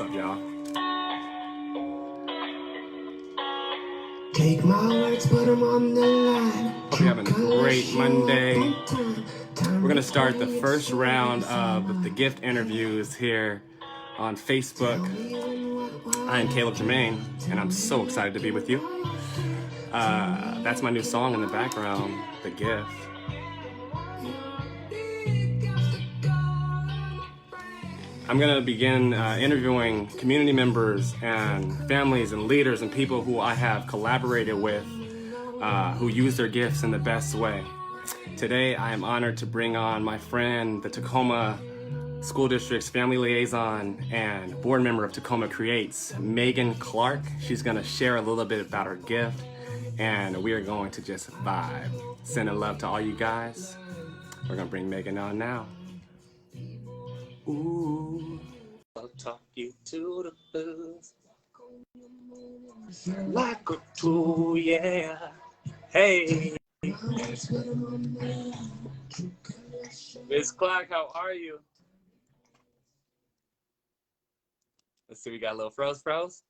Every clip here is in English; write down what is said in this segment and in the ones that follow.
What's up, y'all? Take my words, put them on the line. Hope you're having a great Monday. We're going to start the first round of the gift interviews here on Facebook. I'm Caleb Jermaine, and I'm so excited to be with you. That's my new song in the background, The Gift. I'm going to begin interviewing community members and families and leaders and people who I have collaborated with who use their gifts in the best way. Today, I am honored to bring on my friend, the Tacoma School District's Family Liaison and board member of Tacoma Creates, Megan Clark. She's going to share a little bit about her gift, and we are going to just vibe. Sending love to all you guys. We're going to bring Megan on now. Ooh. I'll talk you to the booze like a tool, yeah. Hey. Miss Clark, how are you? Let's see, we got a little froze.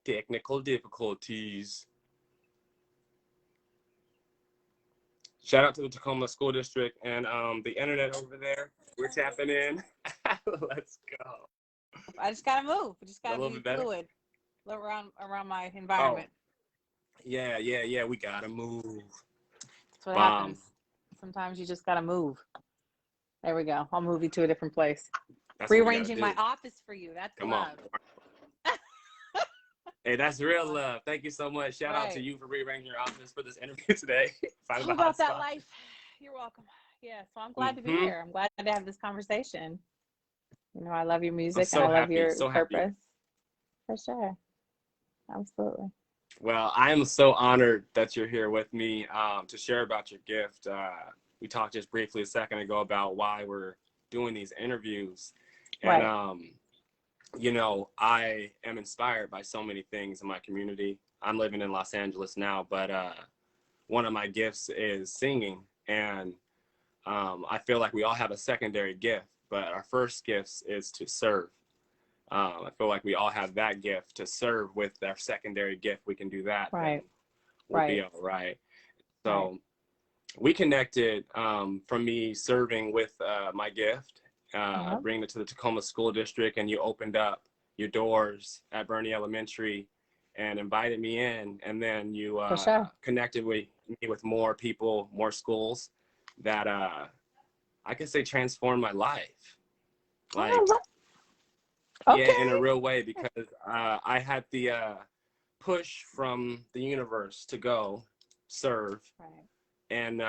Technical difficulties. Shout out to the Tacoma School District and the internet over there. We're tapping in. Let's go. I just gotta move. I just gotta be bit better? fluid around my environment. Oh. Yeah. We gotta move. That's what happens. Sometimes you just gotta move. There we go. I'll move you to a different place. Rearranging my office for you. That's Come love. on. Hey, that's real love. Thank you so much. Shout out to you for rearranging your office for this interview today. All about that life. You're welcome. Yeah, so I'm glad to be here. I'm glad to have this conversation. You know, I love your music and I love your purpose. For sure. Absolutely. Well, I am so honored that you're here with me to share about your gift. We talked just briefly a second ago about why we're doing these interviews. And you know, I am inspired by so many things in my community. I'm living in Los Angeles now, but one of my gifts is singing. And I feel like we all have a secondary gift, but our first gift is to serve. I feel like we all have that gift to serve with our secondary gift. We can do that. Right. We'll be all right. So we connected from me serving with my gift. Bringing it to the Tacoma School District, and you opened up your doors at Bernie Elementary and invited me in, and then you connected me with more people, more schools that I could say transformed my life. Like, yeah, in a real way, because I had the push from the universe to go serve. And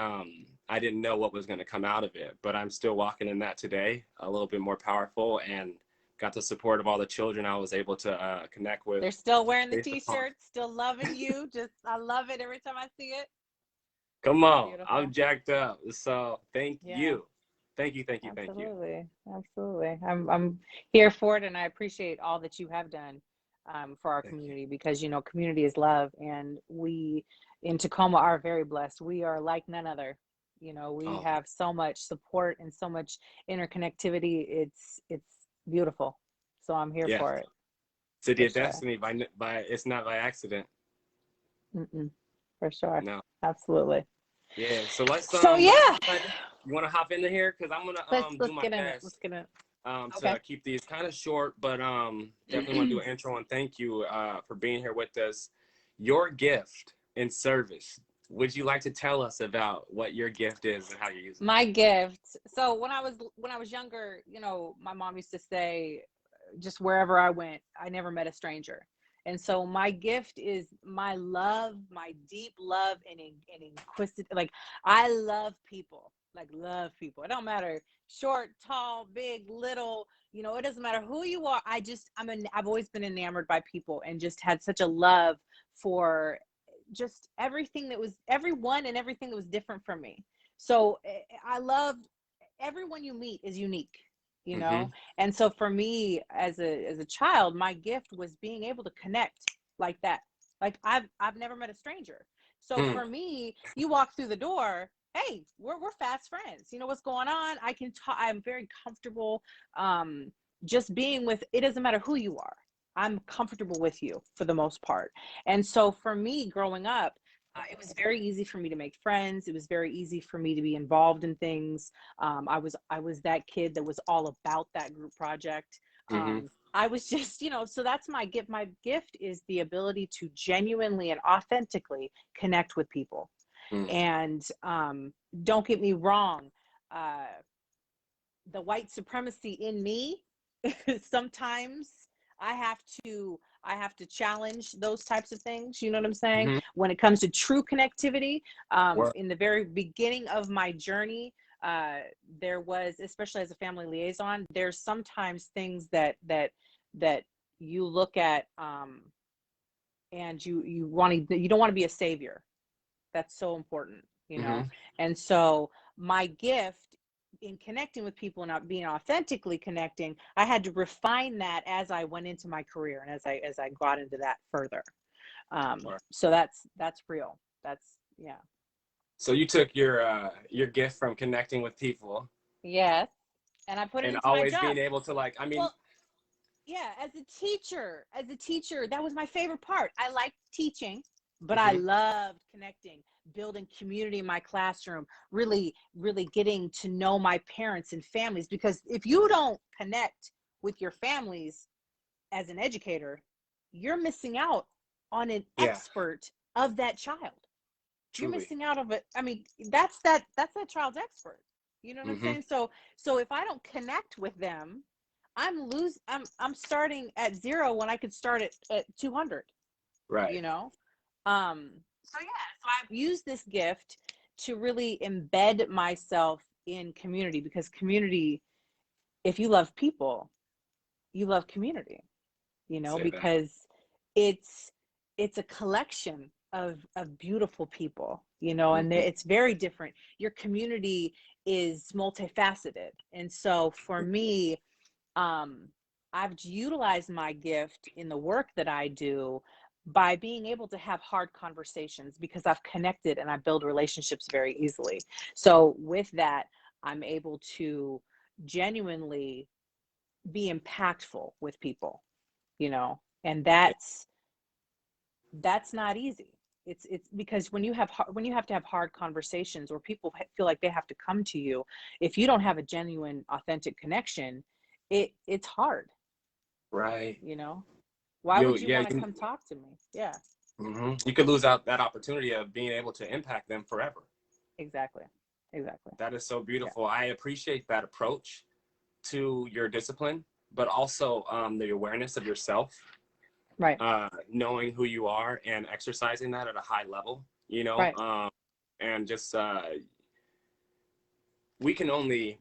I didn't know what was going to come out of it, but I'm still walking in that today, a little bit more powerful, and got the support of all the children I was able to connect with. They're still wearing the t-shirts, still loving you. I love it every time I see it. Come on, I'm jacked up. So thank you. Thank you. Absolutely. I'm here for it, and I appreciate all that you have done for our community, because, you know, community is love, and we in Tacoma are very blessed. We are like none other. You know, we have so much support and so much interconnectivity. It's beautiful. So I'm here for it. City of Destiny. By it's not by accident. For sure. No. Absolutely. Yeah. So let's. You want to hop into here, because I'm gonna do my best. Let's get it. To keep these kind of short, but definitely want to do an intro and thank you for being here with us. Your gift in service. Would you like to tell us about what your gift is and how you use it? My gift. So when I was younger, you know, my mom used to say, just wherever I went, I never met a stranger. And so my gift is my love, my deep love and inquisitive. Like, I love people. It don't matter short, tall, big, little, you know, it doesn't matter who you are. I've always been enamored by people, and just had such a love for just everyone and everything that was different from me. So I love everyone you meet is unique, you know? And so for me as a child, my gift was being able to connect like that. Like, I've never met a stranger. So for me, you walk through the door hey, we're fast friends. You know what's going on? I can talk. I'm very comfortable just being with, it doesn't matter who you are. I'm comfortable with you for the most part. And so for me growing up, it was very easy for me to make friends. It was very easy for me to be involved in things. I was that kid that was all about that group project. Mm-hmm. I was just, you know, so that's my gift. My gift is the ability to genuinely and authentically connect with people. Mm. And don't get me wrong, uh, the white supremacy in me, sometimes I have I have to challenge those types of things. You know what I'm saying? Mm-hmm. When it comes to true connectivity, Work. in the very beginning of my journey, there was, especially as a family liaison, there's sometimes things that you look at, and you don't want to be a savior. That's so important, you Mm-hmm. know? And so my gift in connecting with people and not being authentically connecting, I had to refine that as I went into my career and as I got into that further. Work. So that's real. That's, yeah. So you took your gift from connecting with people Yes. And I put it and into my always job. being able to, like, I mean, Well, yeah, as a teacher, that was my favorite part. I liked teaching, but I mm-hmm. loved connecting, building community in my classroom, really getting to know my parents and families. Because if you don't connect with your families as an educator, you're missing out on an Yeah, expert of that child. You're truly. missing out of it. I mean, that's that child's expert. You know what I'm Mm-hmm. saying? So if I don't connect with them, I'm starting at zero when I could start at 200, Right. you know? So yeah, so I've used this gift to really embed myself in community, because community, if you love people, you love community, you know, Say that. because it's it's a collection of beautiful people, you know, and Mm-hmm. it's very different. Your community is multifaceted. And so for me, um, I've utilized my gift in the work that I do by being able to have hard conversations, because I've connected and I build relationships very easily. So with that, I'm able to genuinely be impactful with people, you know, and that's not easy. It's because when you have to have hard conversations, or people feel like they have to come to you, if you don't have a genuine, authentic connection, it's hard, Right. you know. Why You would you yeah, want to come talk to me? Yeah, you could lose out that opportunity of being able to impact them forever. exactly, exactly. That is so Yeah, beautiful. I appreciate that approach to your discipline, but also the awareness of yourself, right, knowing who you are and exercising that at a high level, you know, right, and just we can only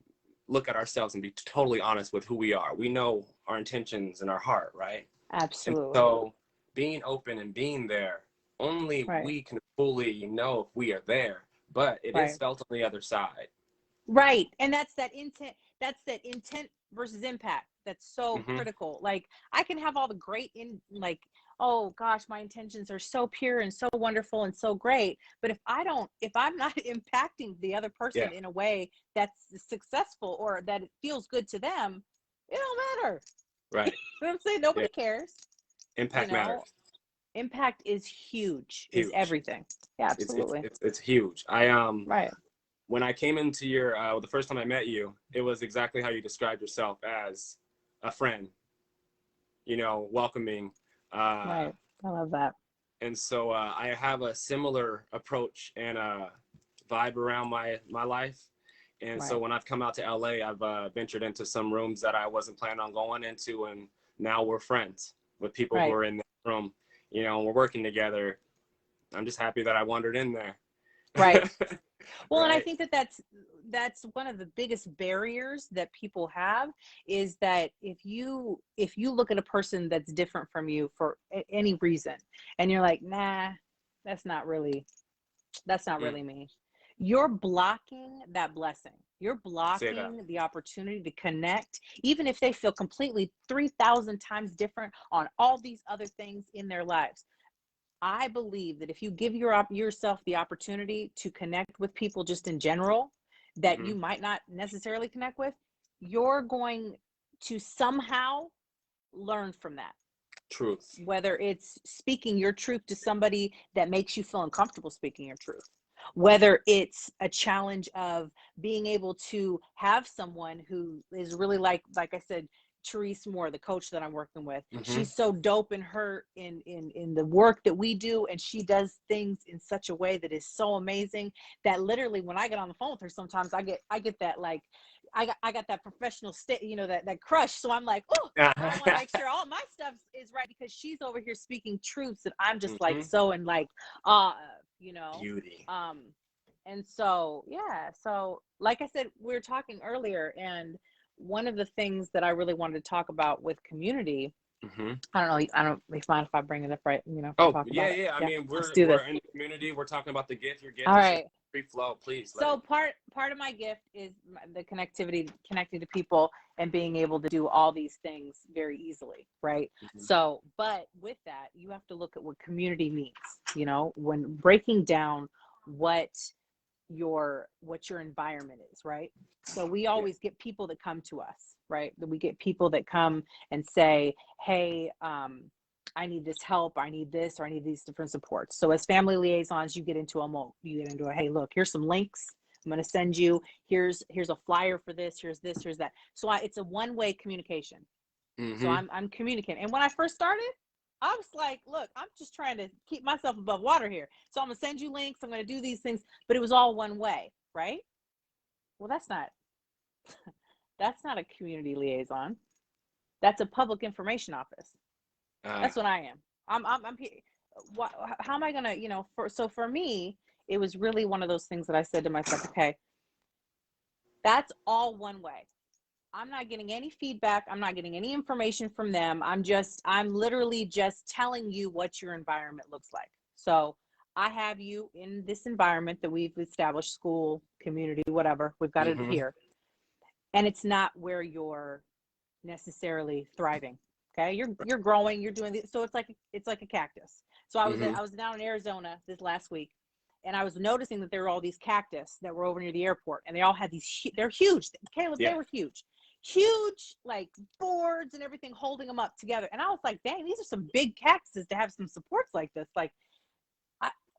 look at ourselves and be totally honest with who we are. We know our intentions in our heart, right? And absolutely, so being open and being there, only right, we can fully know if we are there, but it is right. felt on the other side. Right. And that's that intent versus impact. That's so Mm-hmm. critical. Like, I can have all the great like, oh gosh, my intentions are so pure and so wonderful and so great. But if I'm not impacting the other Yeah, person in a way that's successful or that it feels good to them, it don't matter. right. You know what I'm saying? Yeah, Nobody cares. You impact know, matters. impact is huge, is Huge. everything. Yeah, absolutely. It's huge. Right. When I came into your the first time I met you, it was exactly how you described yourself, as a friend, you know, welcoming. Uh, Right. I love that. and so I have a similar approach and vibe around my life. And so Right. when I've come out to LA, I've ventured into some rooms that I wasn't planning on going into, and now we're friends with people who Right. are in the room. You know, we're working together. I'm just happy that I wandered in there. Right. Well, and I Right? think that that's one of the biggest barriers that people have, is that if you look at a person that's different from you for any reason, and you're like, nah, that's not really Mm, me, you're blocking that blessing. You're say that. blocking the opportunity to connect, even if they feel completely 3,000 times different on all these other things in their lives. I believe that if you give yourself the opportunity to connect with people just in general that you might not necessarily connect with, you're going to somehow learn from that. Truth. Whether it's speaking your truth to somebody that makes you feel uncomfortable speaking your truth, whether it's a challenge of being able to have someone who is really like I said, Therese Moore, the coach that I'm working with, she's so dope in the work that we do, and she does things in such a way that is so amazing that literally when I get on the phone with her, sometimes I get that like I got that professional state, you know, that crush. So I'm like, oh, I want to make sure all my stuff is right, because she's over here speaking truths and I'm just like so in like you know, beauty. And so yeah, so like I said, we were talking earlier, and one of the things that I really wanted to talk about with community, I don't mind if I bring it up, right? You know, oh yeah. I mean, we're in the community. We're talking about the gift. Your gift. All right. Free flow, please. So part of my gift is the connectivity, connecting to people and being able to do all these things very easily, right? So, but with that, you have to look at what community means, you know, when breaking down what your environment is, right? So we always get people that come to us, right? We get people that come and say, hey, I need this help, I need this, or I need these different supports. So as family liaisons, you get into a hey, look, here's some links I'm going to send you. Here's a flyer for this, here's that. So it's a one-way communication. So I'm communicating. And when I first started, I was like, look, I'm just trying to keep myself above water here. So I'm going to send you links, I'm going to do these things, but it was all one way, right? Well, that's not a community liaison. That's a public information office. That's what I am. I'm how am I gonna, you know, for me, it was really one of those things that I said to myself, okay, that's all one way. I'm not getting any feedback. I'm not getting any information from them. I'm literally just telling you what your environment looks like. So I have you in this environment that we've established, school, community, whatever, we've got it here. And it's not where you're necessarily thriving. Okay, you're growing, you're doing this, so it's like a cactus. So I was down in Arizona this last week, and I was noticing that there were all these cactus that were over near the airport, and they all had these. They're huge, Caleb. They were huge, like boards and everything holding them up together. And I was like, dang, these are some big cactuses to have some supports like this. Like,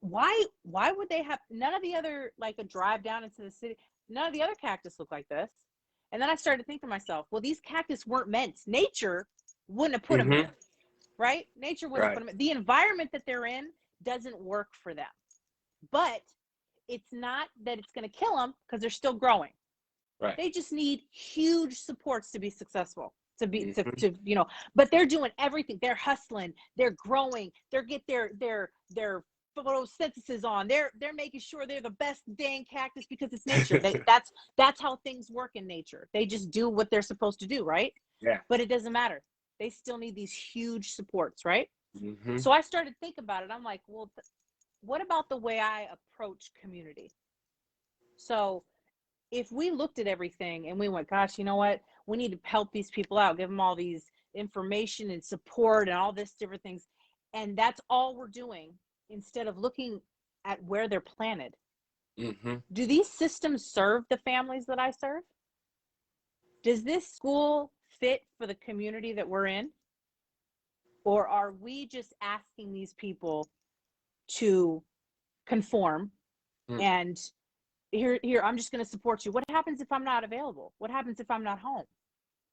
why would they have none of the other, like a drive down into the city? None of the other cactus look like this. And then I started to think to myself, well, these cactus weren't meant. Nature wouldn't have put them there, right? Nature wouldn't have put them. The environment that they're in doesn't work for them. But it's not that it's going to kill them, because they're still growing. Right. They just need huge supports to be successful, to you know. But they're doing everything. They're hustling. They're growing. They're get their photosynthesis on. They're making sure they're the best dang cactus, because it's nature. That's how things work in nature. They just do what they're supposed to do, right? Yeah. But it doesn't matter. They still need these huge supports, right? So I started to think about it. I'm like, well, what about the way I approach community? So if we looked at everything and we went, gosh, you know what? We need to help these people out, give them all these information and support and all this different things. And that's all we're doing, instead of looking at where they're planted. Do these systems serve the families that I serve? Does this school fit for the community that we're in? Or are we just asking these people to conform and here, I'm just going to support you? What happens if I'm not available? What happens if I'm not home?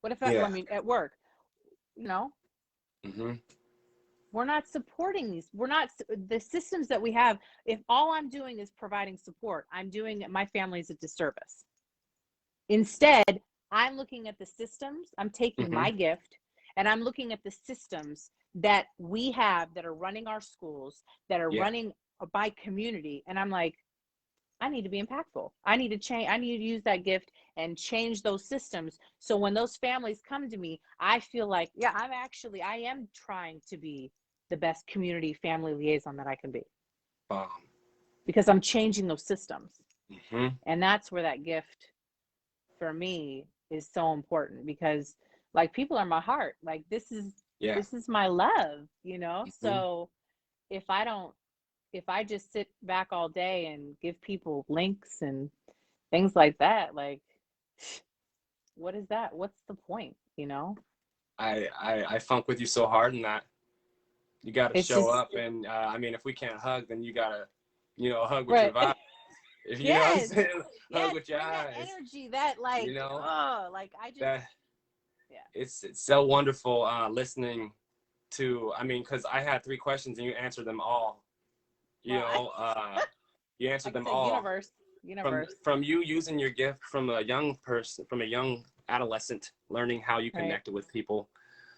What if I mean, at work, you know? We're not supporting these. The systems that we have, if all I'm doing is providing support, I'm doing my family's a disservice. Instead, I'm looking at the systems. I'm taking my gift, and I'm looking at the systems that we have that are running our schools, that are running by community. And I'm like, I need to be impactful. I need to change. I need to use that gift and change those systems. So when those families come to me, I feel like, yeah, I am trying to be the best community family liaison that I can be. Because I'm changing those systems. And that's where that gift for me is so important, because like people are my heart. Like this is my love, you know? So if I just sit back all day and give people links and things like that, like, what is that? What's the point, you know? I funk with you so hard in that you got to It's show just up. And I mean, if we can't hug, then you got to, hug with your right. vibe. If you know what I'm Yes. saying, hug Yes. with your Bring that eyes. energy, that like, You know oh, like I just, that yeah. it's so wonderful listening to. I mean, because I had 3 questions and you answered them all. You Well, know, you I answered could them say all. universe. From you using your gift from a young person, from a young adolescent, learning how you Right. connected with people,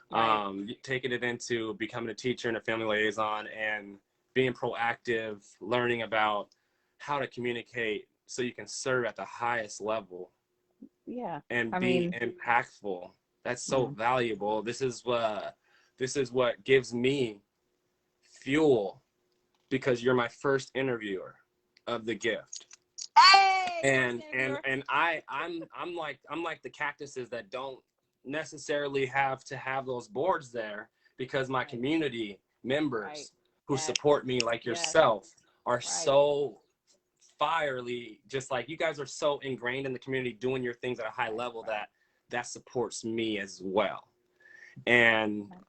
Right. taking it into becoming a teacher and a family liaison, and being proactive, learning about how to communicate so you can serve at the highest level Yeah. and I be mean, impactful. That's so mm. valuable. This is what gives me fuel, because you're my first interviewer of the gift. Hey, first And I'm like the cactuses that don't necessarily have to have those boards there, because my right. community Right. members who Yes. support me, like Yes. yourself, are Right. so fierely, just like you guys are so ingrained in the community, doing your things at a high Right. level, Right. that supports me as well. And Right.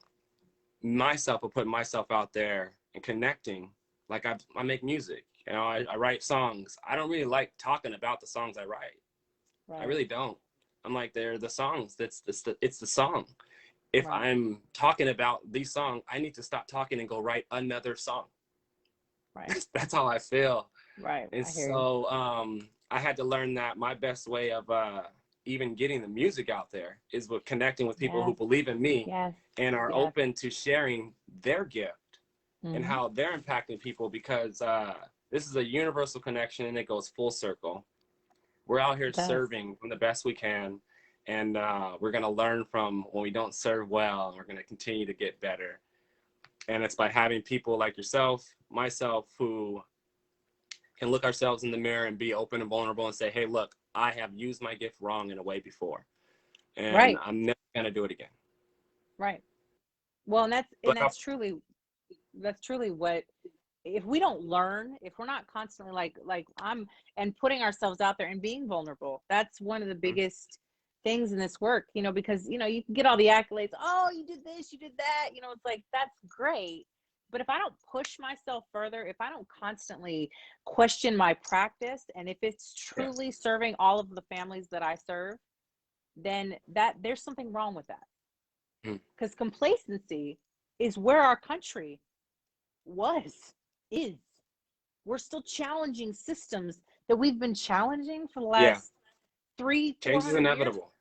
myself, of putting myself out there and connecting, like I make music, I write songs. I don't really like talking about the songs I write. I Right. really don't. I'm like, they're the songs. It's the song. If Right. I'm talking about the song, I need to stop talking and go write another song. Right. That's how I feel. Right. And I hear you. so I had to learn that my best way of even getting the music out there is with connecting with people who Yes. believe in me Yes. and are Yes. open to sharing their gift and Mm-hmm. how they're impacting people, because this is a universal connection and it goes full circle. We're out here It does. serving from the best we can, and we're going to learn from when we don't serve well, and we're going to continue to get better. And it's by having people like yourself, myself, who can look ourselves in the mirror and be open and vulnerable and say, hey, look, I have used my gift wrong in a way before, and Right. I'm never going to do it again. Right. Well, and But that's truly what, if we don't learn, if we're not constantly like I'm, and putting ourselves out there and being vulnerable, that's one of the biggest things in this work, because you can get all the accolades, oh, you did this, you did that, it's like, that's great, but if I don't push myself further, if I don't constantly question my practice, and if it's yes. truly serving all of the families that I serve, then that there's something wrong with that, because complacency is where our country was, is. We're still challenging systems that we've been challenging for the Yeah. last 300, Change is 400 years. inevitable.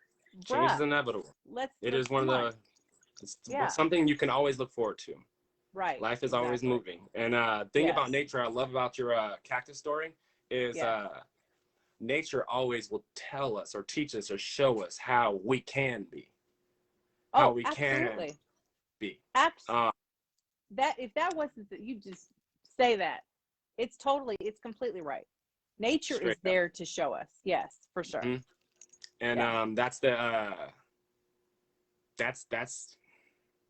Change is Bruh, inevitable. It let's is one come of on. the, it's Yeah. something you can always look forward to. Right. Life is always Exactly. moving. And thing Yes. about nature I love about your cactus story is Yes. nature always will tell us or teach us or show us how we can be. How Oh, we can absolutely. be. Absolutely. That, if that wasn't that, you just say that. It's completely right. Nature is Straight up. there to show us. Yes, for sure. Mm-hmm. And Yeah. that's the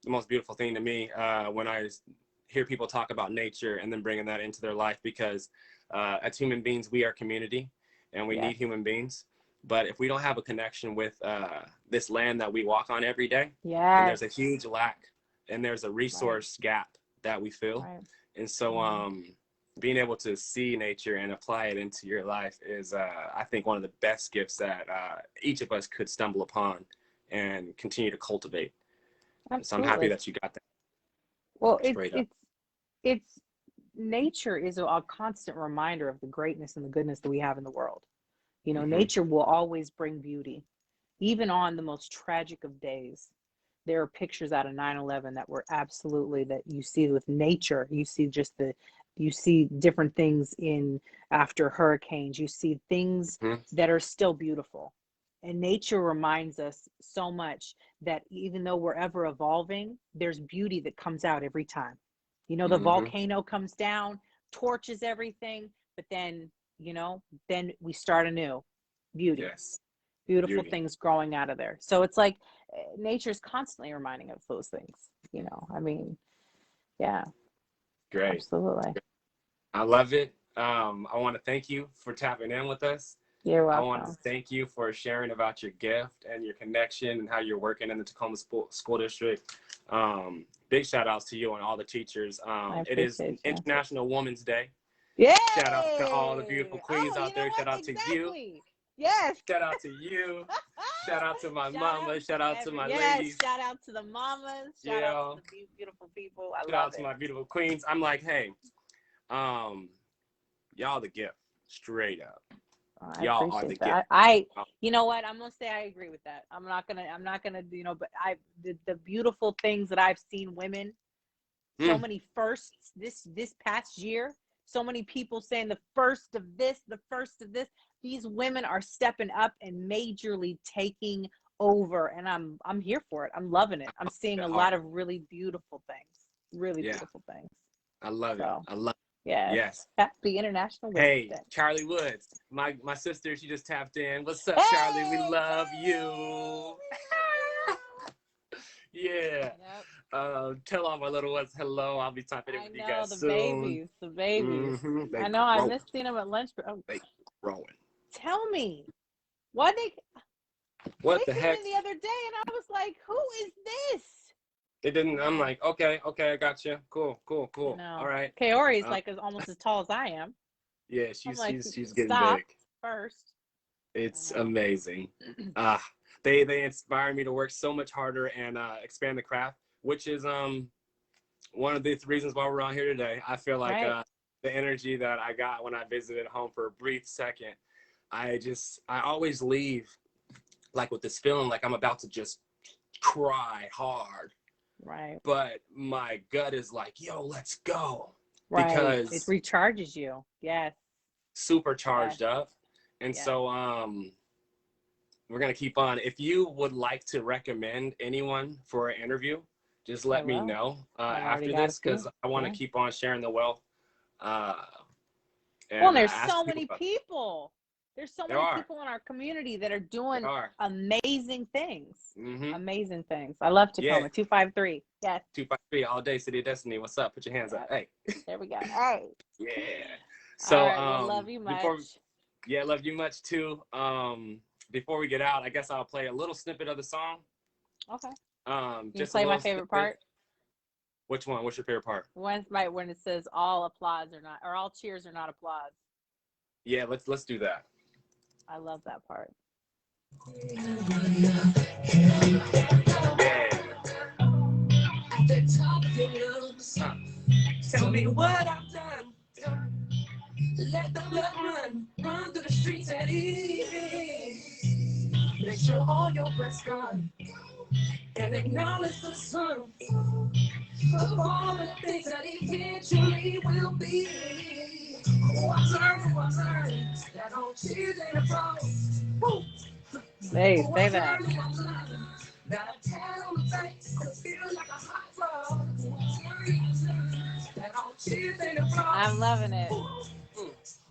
most beautiful thing to me when I hear people talk about nature and then bringing that into their life, because as human beings, we are community and we Yes. need human beings. But if we don't have a connection with this land that we walk on every day, Yes. and there's a huge lack and there's a resource gap that we feel. Right. And so being able to see nature and apply it into your life is, I think, one of the best gifts that each of us could stumble upon and continue to cultivate. Absolutely. So I'm happy that you got that. Well, Straight up. it's nature is a constant reminder of the greatness and the goodness that we have in the world. Nature will always bring beauty, even on the most tragic of days. There are pictures out of 9/11 that were absolutely, that you see with nature. You see you see different things in after hurricanes. You see things that are still beautiful. And nature reminds us so much that even though we're ever evolving, there's beauty that comes out every time. The volcano comes down, torches everything, but then, then we start anew. Beauty. Yes. Beautiful Beauty. things growing out of there. So it's like nature's constantly reminding us those things, I mean, yeah. Great. Absolutely. I love it. I want to thank you for tapping in with us. You're I welcome. want to thank you for sharing about your gift and your connection and how you're working in the Tacoma School District. Big shout outs to you and all the teachers. It is International Women's Day. Yeah. Shout out to all the beautiful queens out there. Shout out to you. Yes. Shout out to you. Shout out to my mama. Shout out to my ladies. Shout out to the mamas. Shout out to the beautiful people. I love it. Shout out to my beautiful queens. I'm like, hey, y'all the gift. Straight up. Y'all are the gift. You know what? I'm gonna say I agree with that. I'm not gonna, but the beautiful things that I've seen women, so many firsts this past year, so many people saying the first of this. These women are stepping up and majorly taking over, and I'm here for it. I'm loving it. I'm seeing a lot of really beautiful things. Beautiful things. I love it. I love it. Yeah. Yes. Happy International Women's Day. Hey, Charlie Woods, my sister, she just tapped in. What's up, Charlie? We love you. Yeah. Yep. Tell all my little ones hello. I'll be typing in with you guys soon. The babies. Mm-hmm. I know. I missed seeing them at lunch. They growing. Tell me, why What they the heck? came in the other day, and I was like, "Who is this?" It didn't. I'm like, okay, I got you. Cool. No. All right. Kaori's like almost as tall as I am. Yeah, she's getting big. First. It's amazing. They inspire me to work so much harder and expand the craft, which is one of the reasons why we're on here today. I feel like the energy that I got when I visited home for a brief second, I always leave like with this feeling like I'm about to just cry hard. Right. But my gut is like, yo, let's go. Right. Because it recharges you. Yes. Super charged up. And so we're going to keep on. If you would like to recommend anyone for an interview, just let me know after this, because I want to keep on sharing the wealth. And there's so many people. There's so many people in our community that are doing amazing things. Amazing things. I love Tacoma. 253. Yes. 253 all day. City of Destiny. What's up? Put your hands up. Hey. There we go. Hey. Yeah. So all right, well, love you much. Love you much too. Before we get out, I guess I'll play a little snippet of the song. Okay. Just play my favorite part. Which one? What's your favorite part? When it says all applause or not, or all cheers are not applause. Yeah, let's do that. I love that part. Tell me what I've done. Let the blood run through the streets at ease. Make sure all your breath's gone, and acknowledge the sun of all the things that eventually will be. I've learned that all cheers ain't applause. Hey, say that. That a tap on the back could feel like a hot rod. That all cheers ain't applause. I'm loving it. I've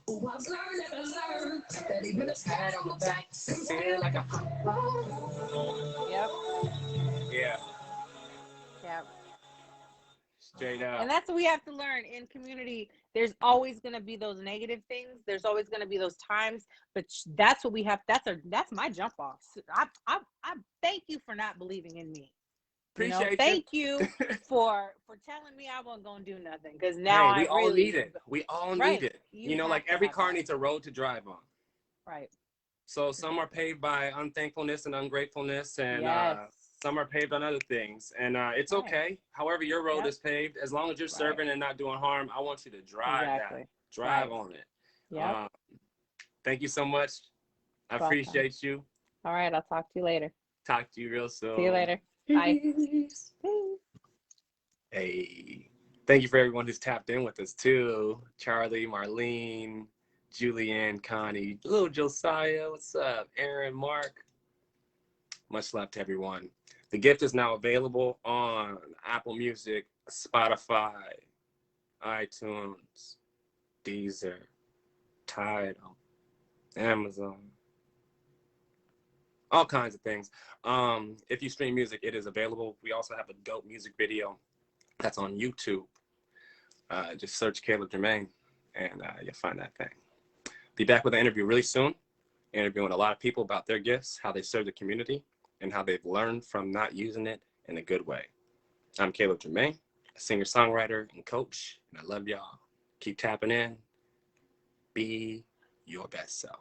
learned that even a pat on the back can feel like a hot rod. Yep. Yeah. Yep. Straight up. And that's what we have to learn in community. There's always going to be those negative things. There's always going to be those times, but that's what we have. That's my jump off. I thank you for not believing in me. Appreciate you. Thank you for telling me I wasn't going to do nothing, because now we all need it. We all need it. You know, like every car needs a road to drive on. Right. So some are paved by unthankfulness and ungratefulness, and some are paved on other things. And it's okay. However your road is paved, as long as you're serving and not doing harm, I want you to drive that. Drive on it. Yeah. Thank you so much. I appreciate you. All right. I'll talk to you later. Talk to you real soon. See you later. Bye. Hey. Thank you for everyone who's tapped in with us too. Charlie, Marlene, Julianne, Connie, little Josiah, what's up? Aaron, Mark. Much love to everyone. The gift is now available on Apple Music, Spotify, iTunes, Deezer, Tidal, Amazon, all kinds of things. If you stream music, it is available. We also have a dope music video that's on YouTube. Just search Caleb Jermaine, and you'll find that thing. Be back with an interview really soon, interviewing a lot of people about their gifts, how they serve the community, and how they've learned from not using it in a good way. I'm Caleb Jermaine, a singer-songwriter and coach, and I love y'all. Keep tapping in. Be your best self.